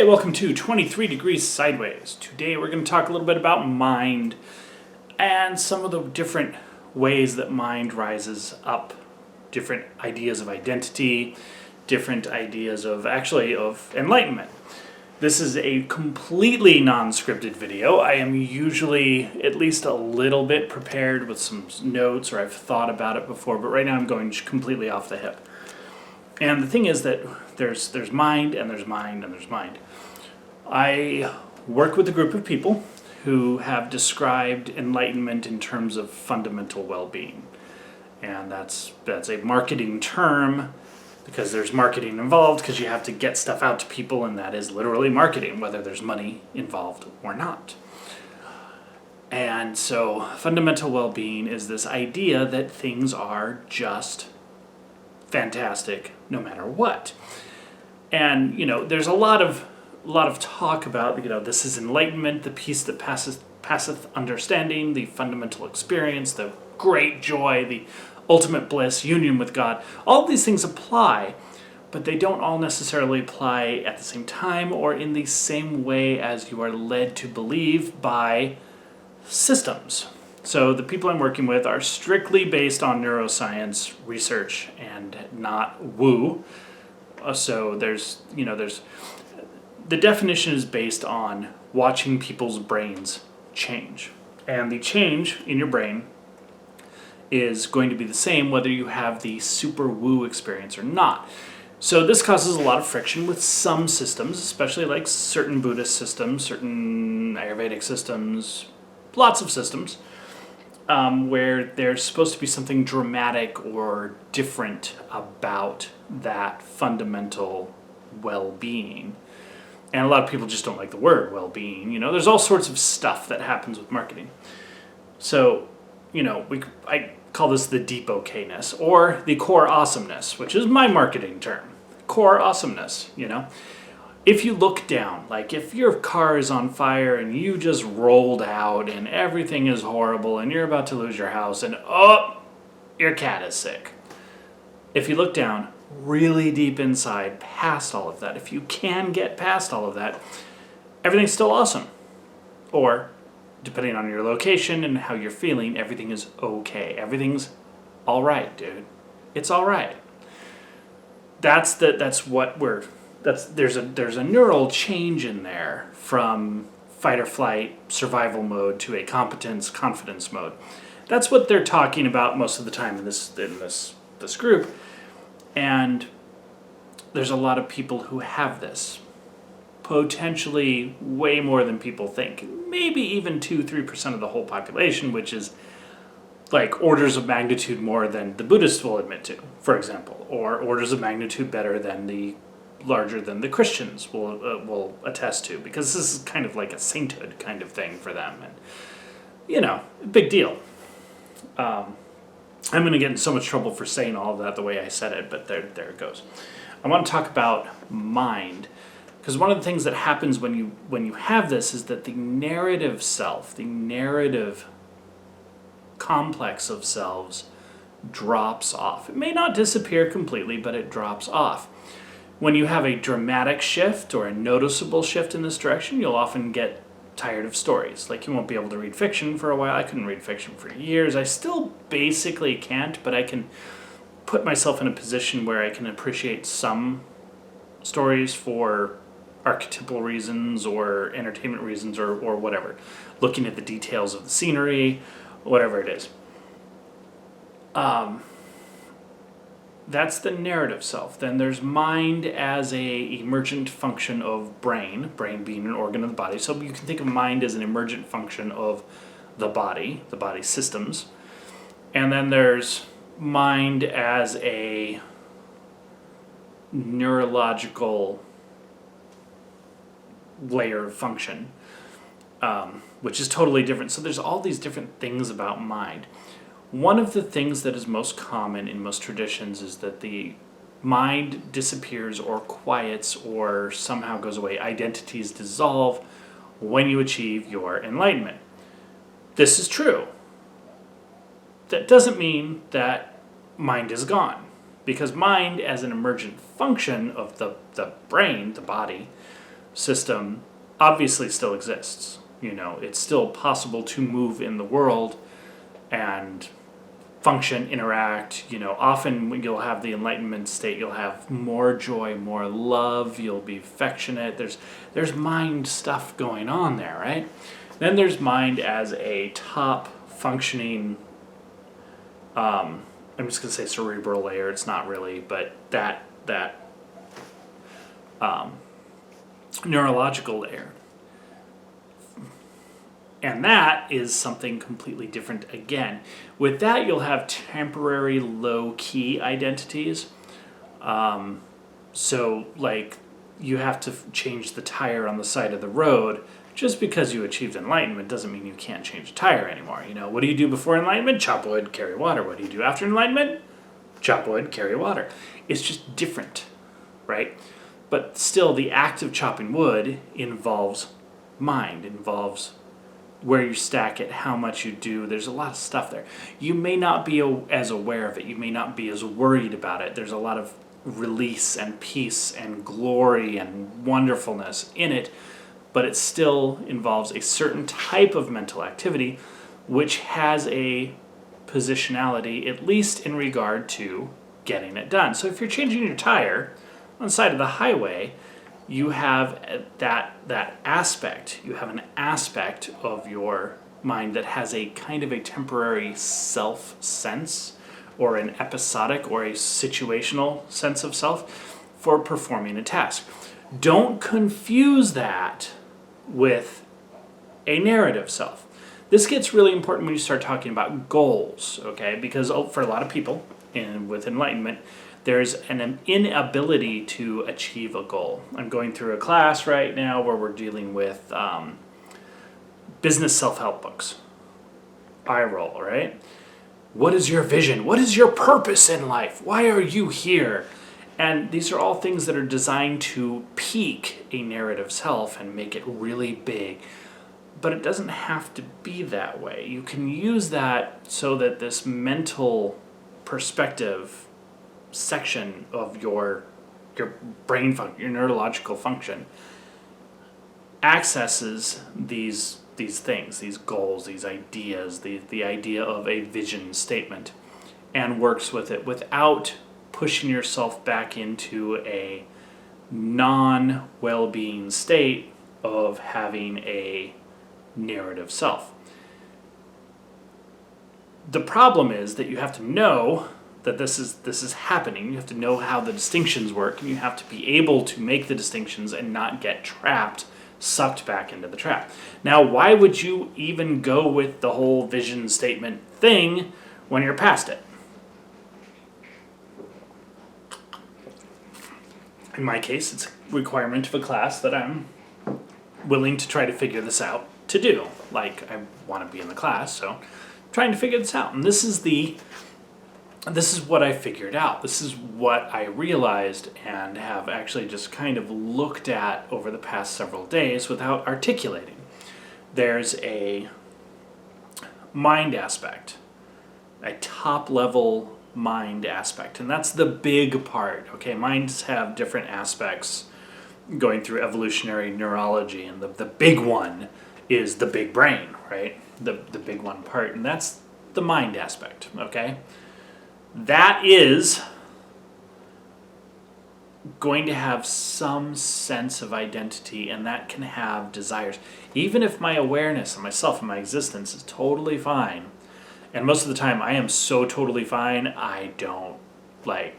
Hey, welcome to 23 Degrees Sideways. Today we're going to talk a little bit about mind and some of the different ways that mind rises up, different ideas of identity, different ideas of enlightenment. This is a completely non-scripted video. I am usually at least a little bit prepared with some notes, or I've thought about it before, but right now I'm going completely off the hip. And the thing is that there's mind and there's mind and there's mind. I work with a group of people who have described enlightenment in terms of fundamental well-being. And that's a marketing term because there's marketing involved because you have to get stuff out to people, and that is literally marketing, whether there's money involved or not. And so fundamental well-being is this idea that things are just fantastic no matter what. And there's a lot of talk about this is enlightenment, the peace that passeth understanding, the fundamental experience, the great joy, the ultimate bliss, union with God. All of these things apply, but they don't all necessarily apply at the same time or in the same way as you are led to believe by systems. So the people I'm working with are strictly based on neuroscience research and not woo. So there's the definition is based on watching people's brains change. And the change in your brain is going to be the same whether you have the super woo experience or not. So this causes a lot of friction with some systems, especially like certain Buddhist systems, certain Ayurvedic systems, lots of systems. Where there's supposed to be something dramatic or different about that fundamental well-being. And a lot of people just don't like the word well-being. There's all sorts of stuff that happens with marketing. So, I call this the deep okayness or the core awesomeness, which is my marketing term. Core awesomeness, If you look down, like if your car is on fire and you just rolled out and everything is horrible and you're about to lose your house and your cat is sick. If you look down really deep inside, past all of that, if you can get past all of that, everything's still awesome. Or, depending on your location and how you're feeling, everything is okay. Everything's all right, dude. It's all right. There's a neural change in there from fight or flight survival mode to a competence confidence mode. That's what they're talking about most of the time in this group. And there's a lot of people who have this. Potentially way more than people think. Maybe even 2-3% of the whole population, which is like orders of magnitude more than the Buddhists will admit to, for example, or orders of magnitude larger than the Christians will attest to, because this is kind of like a sainthood kind of thing for them, and big deal. I'm going to get in so much trouble for saying all of that the way I said it, but there it goes. I want to talk about mind, because one of the things that happens when you have this is that the narrative self, the narrative complex of selves, drops off. It may not disappear completely, but it drops off. When you have a dramatic shift or a noticeable shift in this direction, you'll often get tired of stories. Like, you won't be able to read fiction for a while. I couldn't read fiction for years. I still basically can't, but I can put myself in a position where I can appreciate some stories for archetypal reasons or entertainment reasons or whatever. Looking at the details of the scenery, whatever it is. That's the narrative self. Then there's mind as a emergent function of brain being an organ of the body. So you can think of mind as an emergent function of the body systems. And then there's mind as a neurological layer of function, which is totally different. So there's all these different things about mind. One of the things that is most common in most traditions is that the mind disappears or quiets or somehow goes away. Identities dissolve when you achieve your enlightenment. This is true. That doesn't mean that mind is gone, because mind as an emergent function of the brain, the body, system obviously still exists. You know, it's still possible to move in the world and function, interact. You know, often when you'll have the enlightenment state, you'll have more joy, more love, you'll be affectionate. There's mind stuff going on there, right? Then there's mind as a top functioning, I'm just gonna say cerebral layer, it's not really, but that neurological layer. And that is something completely different again. With that, you'll have temporary low-key identities. So, like, you have to change the tire on the side of the road. Just because you achieved enlightenment doesn't mean you can't change a tire anymore. You know, what do you do before enlightenment? Chop wood, carry water. What do you do after enlightenment? Chop wood, carry water. It's just different, right? But still, the act of chopping wood involves mind, involves where you stack it, how much you do. There's a lot of stuff there. You may not be as aware of it. You may not be as worried about it. There's a lot of release and peace and glory and wonderfulness in it, but it still involves a certain type of mental activity which has a positionality, at least in regard to getting it done. So if you're changing your tire on the side of the highway, you have that aspect. You have an aspect of your mind that has a kind of a temporary self sense, or an episodic or a situational sense of self for performing a task. Don't confuse that with a narrative self. This gets really important when you start talking about goals, okay? Because for a lot of people with enlightenment, there's an inability to achieve a goal. I'm going through a class right now where we're dealing with business self-help books. Eye roll, right? What is your vision? What is your purpose in life? Why are you here? And these are all things that are designed to peak a narrative self and make it really big. But it doesn't have to be that way. You can use that so that this mental perspective section of your brain function, your neurological function, accesses these things, these goals, these ideas, the idea of a vision statement, and works with it without pushing yourself back into a non-well-being state of having a narrative self. The problem is that you have to know that this is happening. You have to know how the distinctions work, and you have to be able to make the distinctions and not get trapped, sucked back into the trap. Now, why would you even go with the whole vision statement thing when you're past it? In my case, it's a requirement of a class that I'm willing to try to figure this out to do. Like, I want to be in the class, so I'm trying to figure this out. And this is what I figured out. This is what I realized and have actually just kind of looked at over the past several days without articulating. There's a mind aspect, a top-level mind aspect, and that's the big part. Okay, minds have different aspects going through evolutionary neurology, and the big one is the big brain, right? The big one part, and that's the mind aspect, okay? That is going to have some sense of identity, and that can have desires. Even if my awareness of myself and my existence is totally fine, and most of the time I am so totally fine, I don't, like,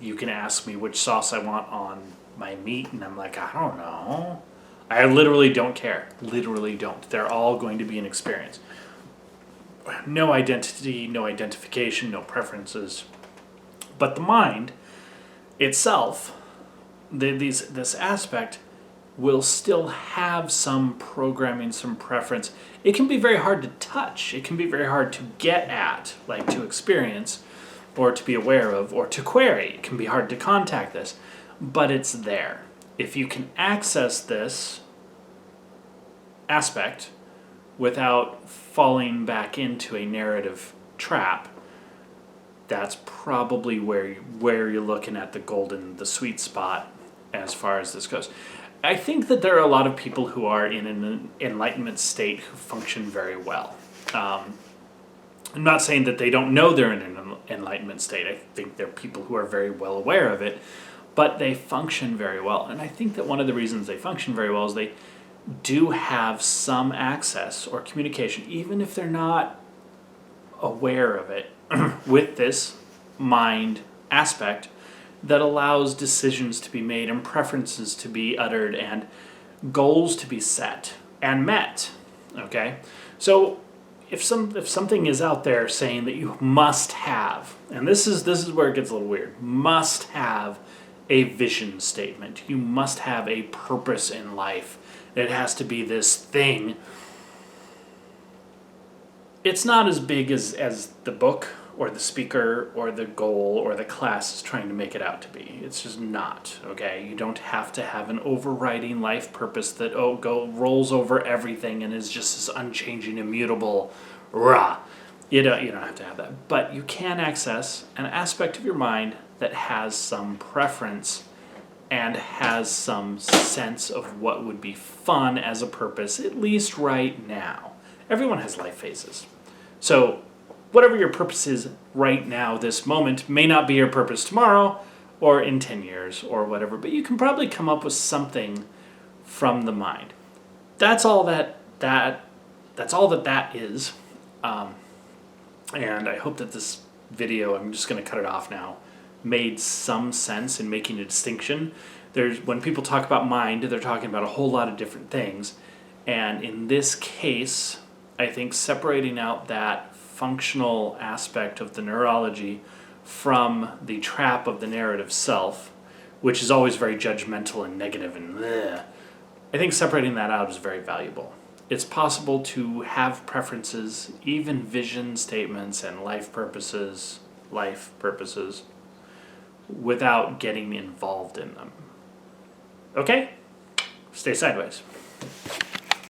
you can ask me which sauce I want on my meat, and I'm like, I don't know. I literally don't care. Literally don't. They're all going to be an experience. No identity, no identification, no preferences. But the mind itself, this aspect, will still have some programming, some preference. It can be very hard to touch. It can be very hard to get at, like to experience, or to be aware of, or to query. It can be hard to contact this, but it's there. If you can access this aspect without falling back into a narrative trap, that's probably where you're looking at the sweet spot as far as this goes. I think that there are a lot of people who are in an enlightenment state who function very well. I'm not saying that they don't know they're in an enlightenment state. I think there are people who are very well aware of it, but they function very well. And I think that one of the reasons they function very well is they do have some access or communication, even if they're not aware of it, with this mind aspect that allows decisions to be made and preferences to be uttered and goals to be set and met. Okay? So if something is out there saying that you must have, and this is where it gets a little weird, must have a vision statement. You must have a purpose in life. It has to be this thing. It's not as big as the book or the speaker or the goal or the class is trying to make it out to be. It's just not, okay? You don't have to have an overriding life purpose that rolls over everything and is just this unchanging, immutable, rah. You don't have to have that. But you can access an aspect of your mind that has some preference and has some sense of what would be fun as a purpose, at least right now. Everyone has life phases. So whatever your purpose is right now, this moment, may not be your purpose tomorrow or in 10 years or whatever, but you can probably come up with something from the mind. That's all that is. And I hope that this video, I'm just going to cut it off now, made some sense in making a distinction. When people talk about mind, they're talking about a whole lot of different things. And in this case, I think separating out that functional aspect of the neurology from the trap of the narrative self, which is always very judgmental and negative and bleh, I think separating that out is very valuable. It's possible to have preferences, even vision statements and life purposes, without getting involved in them. Okay? Stay sideways.